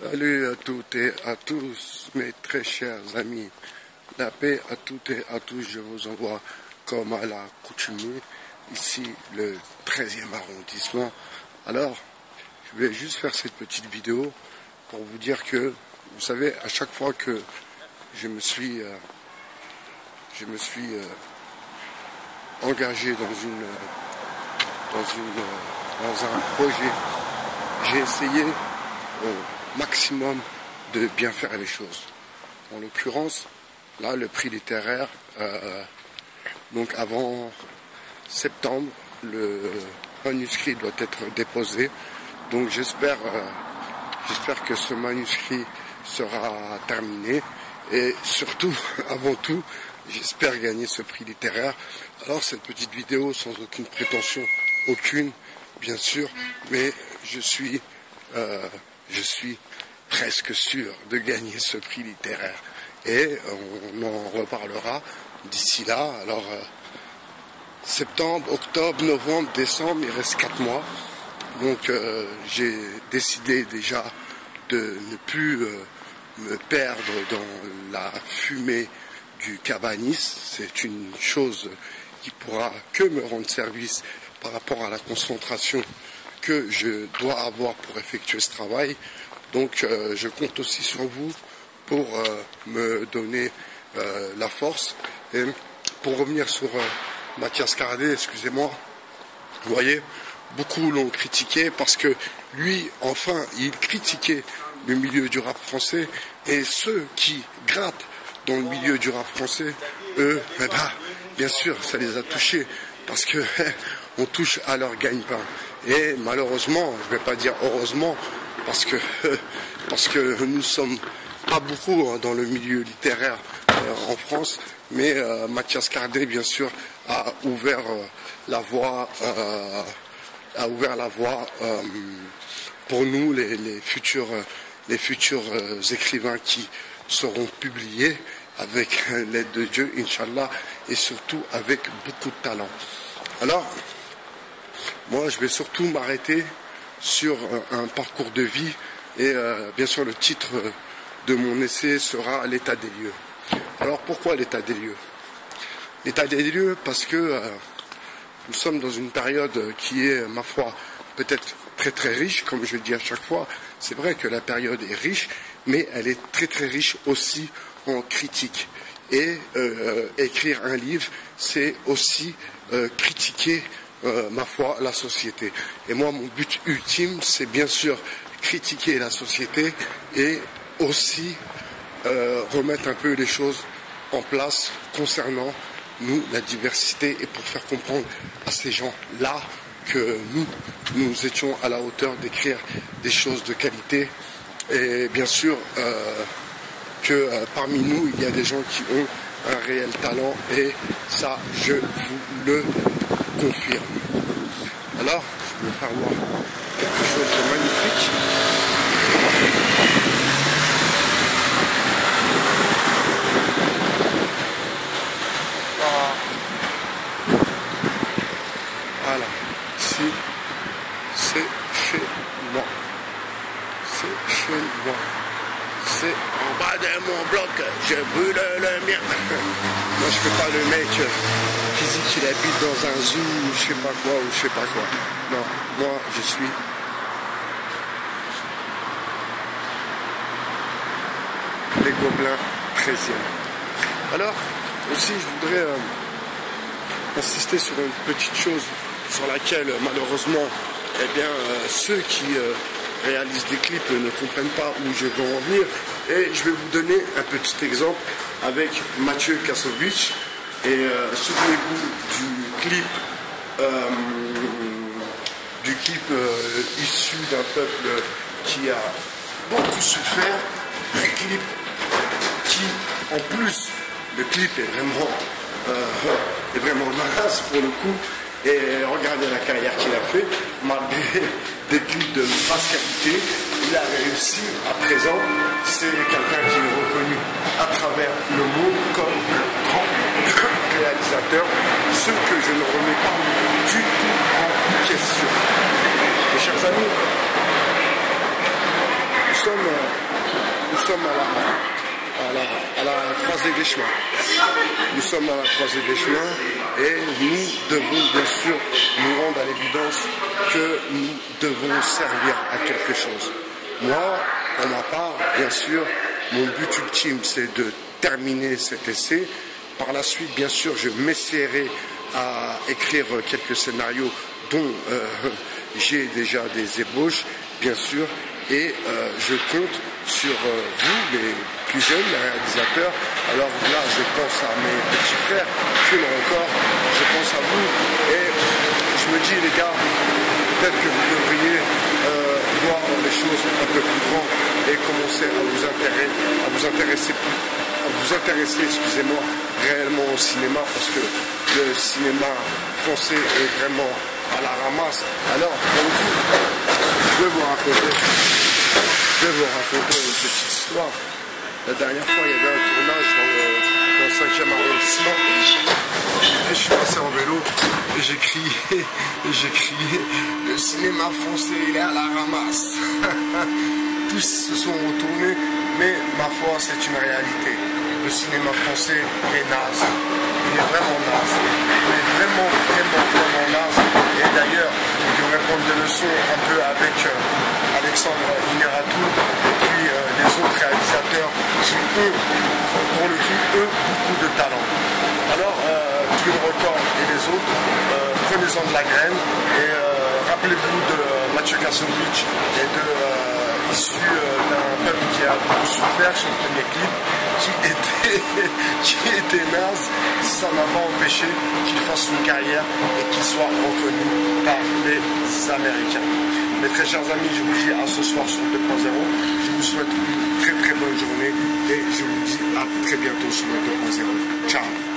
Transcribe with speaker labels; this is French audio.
Speaker 1: Salut à toutes et à tous, mes très chers amis. La paix à toutes et à tous, je vous envoie comme à l'accoutumée, ici le 13e arrondissement. Alors, je vais juste faire cette petite vidéo pour vous dire que, vous savez, à chaque fois que je me suis engagé dans un projet, j'ai essayé au maximum de bien faire les choses. En l'occurrence, là, le prix littéraire, donc avant septembre, le manuscrit doit être déposé. Donc j'espère que ce manuscrit sera terminé. Et surtout, avant tout, j'espère gagner ce prix littéraire. Alors cette petite vidéo, sans aucune prétention, aucune, bien sûr, mais je suis presque sûr de gagner ce prix littéraire. Et on en reparlera d'ici là. Alors, septembre, octobre, novembre, décembre, il reste 4 mois. Donc, j'ai décidé déjà de ne plus me perdre dans la fumée du cabanisme. C'est une chose qui pourra que me rendre service par rapport à la concentration que je dois avoir pour effectuer ce travail. Donc je compte aussi sur vous pour me donner la force. Et pour revenir sur Mathias Cardé, excusez-moi, vous voyez, beaucoup l'ont critiqué parce que lui, enfin, il critiquait le milieu du rap français, et ceux qui grattent dans le milieu du rap français, eux, bien sûr, ça les a touchés parce que on touche à leur gagne-pain. Et malheureusement, je ne vais pas dire heureusement, parce que nous sommes pas beaucoup dans le milieu littéraire en France, mais Mathias Cardé, bien sûr, a ouvert la voie pour nous, les futurs écrivains qui seront publiés avec l'aide de Dieu, Inch'Allah, et surtout avec beaucoup de talent. Alors, moi, je vais surtout m'arrêter sur un parcours de vie et bien sûr le titre de mon essai sera l'état des lieux. Alors pourquoi l'état des lieux? L'état des lieux parce que nous sommes dans une période qui est, ma foi, peut-être très très riche, comme je le dis à chaque fois. C'est vrai que la période est riche, mais elle est très très riche aussi en critique. Et écrire un livre, c'est aussi critiquer ma foi, la société. Et moi, mon but ultime, c'est bien sûr critiquer la société et aussi remettre un peu les choses en place concernant nous, la diversité, et pour faire comprendre à ces gens-là que nous étions à la hauteur d'écrire des choses de qualité. Et bien sûr que parmi nous, il y a des gens qui ont un réel talent, et ça, je vous le confirme. Alors, je vais faire voir quelque chose de magnifique. Voilà, ici, c'est chez moi. C'est chez moi. C'est en bas de mon bloc, je brûle le mien. Moi, je fais pas le mec qui dit qu'il habite dans un zoo, ou je sais pas quoi, ou je sais pas quoi. Non, moi, je suis les Gobelins 13e. Alors, aussi, je voudrais insister sur une petite chose sur laquelle, malheureusement, eh bien, ceux qui réalisent des clips ne comprennent pas où je veux en venir. Et je vais vous donner un petit exemple avec Mathieu Kassovitch. Et souvenez-vous du clip issu d'un peuple qui a beaucoup souffert. Un clip qui, en plus, le clip est vraiment naze pour le coup. Et regardez la carrière qu'il a fait, malgré des clips de basse qualité, il a réussi à présent. C'est quelqu'un qui est reconnu à travers le monde comme un grand réalisateur, ce que je ne remets pas du tout en question. Mes chers amis, nous sommes à la croisée des chemins. Nous sommes à la croisée des chemins et nous devons bien sûr nous rendre à l'évidence que nous devons servir à quelque chose. Moi, pour ma part, bien sûr, mon but ultime, c'est de terminer cet essai. Par la suite, bien sûr, je m'essaierai à écrire quelques scénarios dont j'ai déjà des ébauches, bien sûr, et je compte sur vous, les plus jeunes, les réalisateurs. Alors là, je pense à mes petits frères, plus encore, je pense à vous, et je me dis, les gars, peut-être que vous devriez voir les choses un peu plus grandes et commencer à vous intéresser, excusez-moi, réellement au cinéma, parce que le cinéma français est vraiment à la ramasse. Alors, pour vous, je vais vous raconter une petite histoire. La dernière fois, il y avait un tournage dans le 5e arrondissement. Et je suis passé en vélo et j'ai crié, le cinéma français, il est à la ramasse. Tous se sont retournés, mais ma foi, c'est une réalité. Le cinéma français est naze. Il est vraiment naze. Il est vraiment naze. Et d'ailleurs, il devrait prendre des leçons un peu avec Alexandre Ineratou et puis les autres réalisateurs qui ont, pour le coup, beaucoup de talent. Alors, Twin Record et les autres, prenez-en de la graine et rappelez-vous de Mathieu Kassovitch et issu d'un peuple qui a beaucoup souffert sur le premier clip, qui était naze. Ça n'a pas empêché qu'il fasse une carrière et qu'il soit reconnu par les Américains. Mes très chers amis, je vous dis à ce soir sur 2.0. Je vous souhaite une très bonne journée et je vous dis à très bientôt sur 2.0. Ciao.